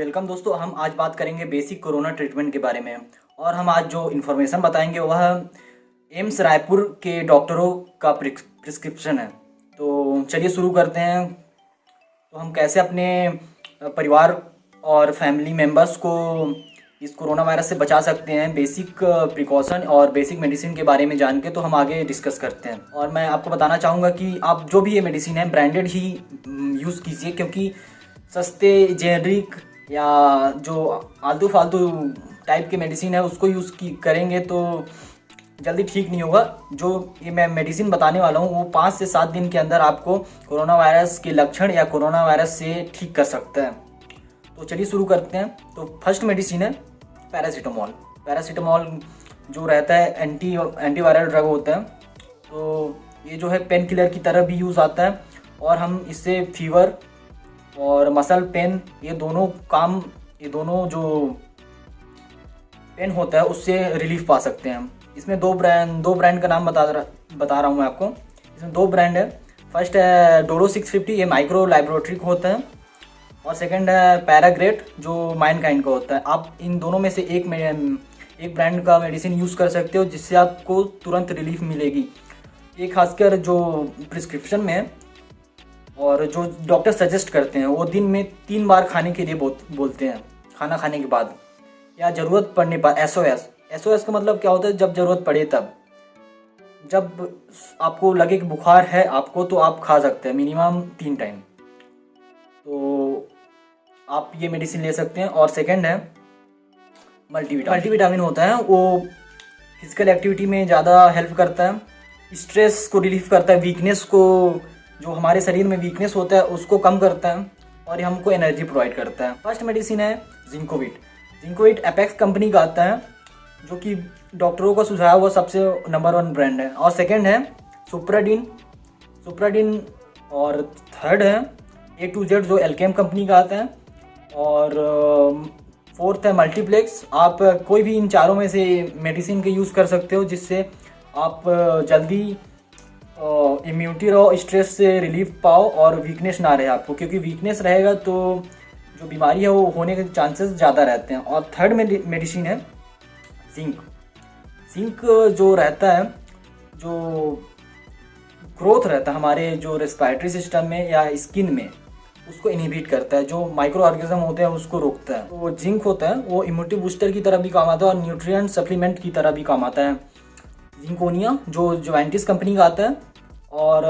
Welcome दोस्तों, हम आज बात करेंगे बेसिक कोरोना ट्रीटमेंट के बारे में। और हम आज जो इन्फॉर्मेशन बताएंगे वह एम्स रायपुर के डॉक्टरों का प्रिस्क्रिप्शन है। तो चलिए शुरू करते हैं। तो हम कैसे अपने परिवार और फैमिली मेम्बर्स को इस कोरोना वायरस से बचा सकते हैं, बेसिक प्रिकॉशन और बेसिक मेडिसिन के बारे में जान के तो हम आगे डिस्कस करते हैं। और मैं आपको बताना चाहूँगा कि आप जो भी ये मेडिसिन है ब्रांडेड ही यूज़ कीजिए, क्योंकि सस्ते जेनरिक या जो आलतू फालतू टाइप के मेडिसिन है उसको यूज़ करेंगे तो जल्दी ठीक नहीं होगा। जो ये मैं मेडिसिन बताने वाला हूँ वो 5 से 7 दिन के अंदर आपको कोरोना वायरस के लक्षण या कोरोना वायरस से ठीक कर सकता है। तो चलिए शुरू करते हैं। तो फर्स्ट मेडिसिन है पैरासीटामोल। पैरासीटामोल जो रहता है एंटीवायरल ड्रग होता है। तो ये जो है पेन किलर की तरह भी यूज़ आता है और हम इससे फीवर और मसल पेन ये दोनों जो पेन होता है उससे रिलीफ पा सकते हैं। इसमें दो ब्रांड का नाम बता रहा हूँ मैं आपको। इसमें 2 ब्रांड है। फर्स्ट है डोरो 650, ये माइक्रो लैबोरेटरी का होता है, और सेकंड है पैराग्रेट जो माइनकाइंड का होता है। आप इन दोनों में से एक ब्रांड का मेडिसिन यूज़ कर सकते हो जिससे आपको तुरंत रिलीफ मिलेगी। ये खासकर जो प्रिस्क्रिप्शन में है और जो डॉक्टर सजेस्ट करते हैं वो दिन में 3 बार खाने के लिए बोलते हैं, खाना खाने के बाद या ज़रूरत पड़ने पर। एसओएस का मतलब क्या होता है? जब ज़रूरत पड़े तब। जब आपको लगे कि बुखार है आपको तो आप खा सकते हैं मिनिमम 3 टाइम। तो आप ये मेडिसिन ले सकते हैं। और सेकंड है मल्टीविटामिन होता है, वो फिजिकल एक्टिविटी में ज़्यादा हेल्प करता है, स्ट्रेस को रिलीफ करता है, वीकनेस को, जो हमारे शरीर में वीकनेस होता है उसको कम करता है और ये हमको एनर्जी प्रोवाइड करता है। फर्स्ट मेडिसिन है जिंकोविट एपेक्स कंपनी का आता है, जो कि डॉक्टरों का सुझाव हुआ सबसे नंबर 1 ब्रांड है। और सेकंड है सुप्राडीन और थर्ड है A to Z जो एल्केम कंपनी का आता है। और फोर्थ है मल्टीप्लेक्स। आप कोई भी इन चारों में से मेडिसिन के यूज़ कर सकते हो जिससे आप जल्दी इम्यूनिटी रहो, स्ट्रेस से रिलीफ पाओ और वीकनेस ना रहे आपको, क्योंकि वीकनेस रहेगा तो जो बीमारी है वो होने के चांसेस ज़्यादा रहते हैं। और थर्ड मेडिसिन है जिंक जो रहता है, जो ग्रोथ रहता है हमारे जो रेस्पिरेटरी सिस्टम में या स्किन में, उसको इनहिबिट करता है, जो माइक्रो ऑर्गेनिज्म होते हैं उसको रोकता है। तो जिंक होता है वो इम्यूनिटी बूस्टर की तरह भी काम आता है और न्यूट्रिएंट सप्लीमेंट की तरह भी काम आता है। जिंकोनिया जो जुवेंटिस कंपनी का आता है। और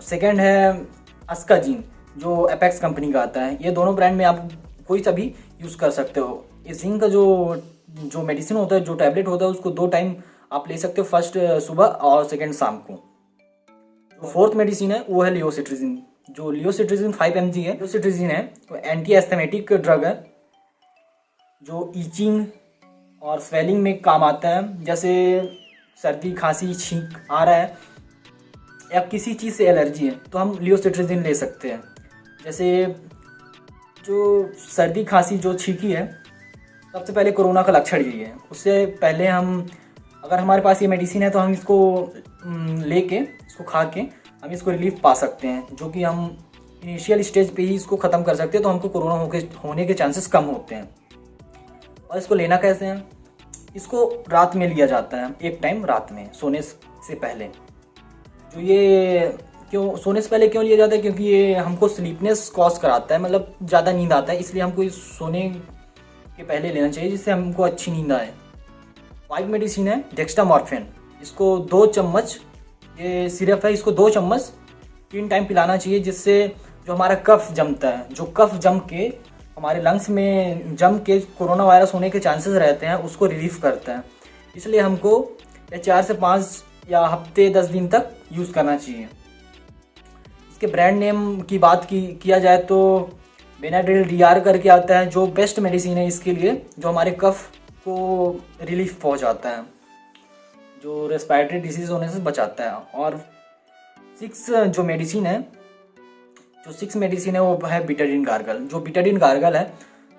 सेकंड है अस्काजीन जो एपेक्स कंपनी का आता है। ये दोनों ब्रांड में आप कोई सा भी यूज़ कर सकते हो। ये जिंक का जो मेडिसिन होता है, जो टैबलेट होता है, उसको 2 टाइम आप ले सकते हो, फर्स्ट सुबह और सेकंड शाम को। जो फोर्थ मेडिसिन है वो है लियोसिट्रिजिन। जो लियोसिट्रिजिन 5 mg है। लियोसिट्रिजिन है तो एंटी एस्थेमेटिक ड्रग है जो ईचिंग और स्वेलिंग में काम आता है। जैसे सर्दी खांसी छींक आ रहा है या किसी चीज़ से एलर्जी है तो हम लियोसिट्रिजिन ले सकते हैं। जैसे जो सर्दी खांसी जो छींकी है, सबसे पहले कोरोना का लक्षण यही है। उससे पहले अगर हमारे पास ये मेडिसिन है तो हम इसको लेके इसको खा के हम इसको रिलीफ पा सकते हैं, जो कि हम इनिशियल स्टेज पे ही इसको ख़त्म कर सकते हैं। तो हमको कोरोना होने के चांसेस कम होते हैं। और इसको लेना कैसे है? इसको रात में लिया जाता है, एक टाइम रात में सोने से पहले। जो ये सोने से पहले क्यों लिया जाता है? क्योंकि ये हमको स्लीपनेस कॉज कराता है, मतलब ज़्यादा नींद आता है, इसलिए हमको इस सोने के पहले लेना चाहिए जिससे हमको अच्छी नींद आए। 5 मेडिसिन है डेक्स्टामॉर्फिन। इसको 2 चम्मच, ये सिरप है, इसको 2 चम्मच 3 टाइम पिलाना चाहिए, जिससे जो हमारा कफ जमता है, जो कफ जम के हमारे लंग्स में जम के कोरोना वायरस होने के चांसेस रहते हैं, उसको रिलीफ करता है। इसलिए हमको 4 से 5 या हफ्ते 10 दिन तक यूज़ करना चाहिए। इसके ब्रांड नेम की बात किया जाए तो बेनाड्रिल DR करके आता है, जो बेस्ट मेडिसिन है इसके लिए, जो हमारे कफ को रिलीफ पहुंचाता है, जो रेस्पिरेटरी डिसीज होने से बचाता है। और 6 जो मेडिसिन है वो है बीटाडीन गार्गल। जो बीटाडीन गार्गल है,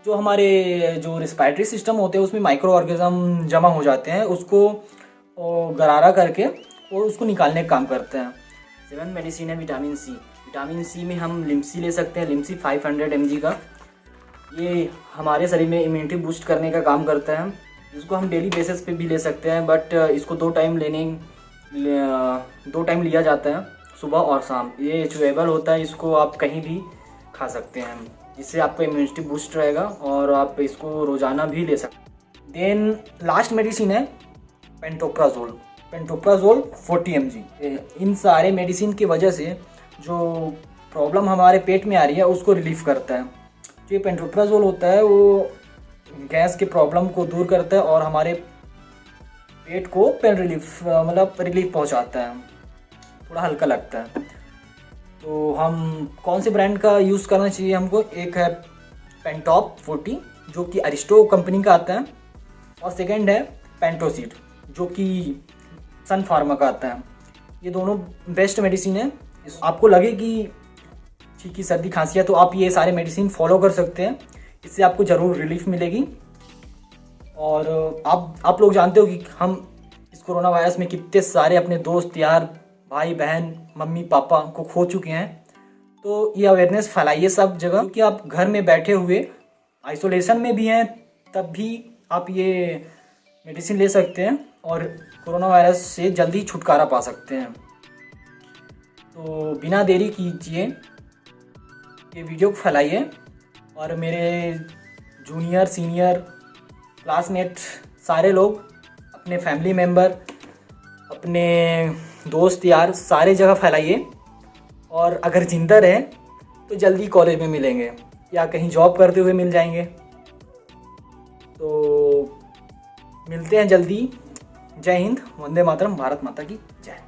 जो हमारे जो रेस्पिरेटरी सिस्टम होते हैं उसमें माइक्रो ऑर्गेनिज्म जमा हो जाते हैं, उसको गरारा करके और उसको निकालने का काम करते हैं। 7 मेडिसिन है विटामिन सी में हम लिम्सी ले सकते हैं। लिम्सी 500 mg का ये हमारे शरीर में इम्यूनिटी बूस्ट करने का काम करता है। इसको हम डेली बेसिस पे भी ले सकते हैं, बट इसको 2 टाइम लिया जाता है, सुबह और शाम। ये च्यूएबल होता है, इसको आप कहीं भी खा सकते हैं, जिससे आपका इम्यूनिटी बूस्ट रहेगा और आप इसको रोज़ाना भी ले सकते हैं। देन लास्ट मेडिसिन है पेंटोप्राजोल। Pantoprazole 40 mg। इन सारे मेडिसिन की वजह से जो प्रॉब्लम हमारे पेट में आ रही है उसको रिलीफ करता है। जो ये पेंटोप्राजोल होता है वो गैस के प्रॉब्लम को दूर करता है और हमारे पेट को पेन रिलीफ रिलीफ पहुंचाता है, थोड़ा हल्का लगता है। तो हम कौन से ब्रांड का यूज़ करना चाहिए हमको? एक है पेंटॉप 40 जो कि अरिस्टो कंपनी का आता है, और सेकंड है पेंटोसिड जो कि सन फार्मा का आता है। ये दोनों बेस्ट मेडिसिन है। आपको लगे कि छींकी सर्दी खांसी है तो आप ये सारे मेडिसिन फॉलो कर सकते हैं, इससे आपको ज़रूर रिलीफ मिलेगी। और आप लोग जानते हो कि हम इस कोरोना वायरस में कितने सारे अपने दोस्त यार, भाई बहन, मम्मी पापा को खो चुके हैं। तो ये अवेयरनेस फैलाइए सब जगह कि आप घर में बैठे हुए आइसोलेशन में भी हैं तब भी आप ये मेडिसिन ले सकते हैं और कोरोना वायरस से जल्दी छुटकारा पा सकते हैं। तो बिना देरी कीजिए ये वीडियो को फैलाइए और मेरे जूनियर सीनियर क्लासमेट सारे लोग, अपने फैमिली मेम्बर, अपने दोस्त यार सारे जगह फैलाइए। और अगर जिंदा रहे तो जल्दी कॉलेज में मिलेंगे या कहीं जॉब करते हुए मिल जाएंगे। तो मिलते हैं जल्दी। जय हिंद, वंदे मातरम, भारत माता की जय।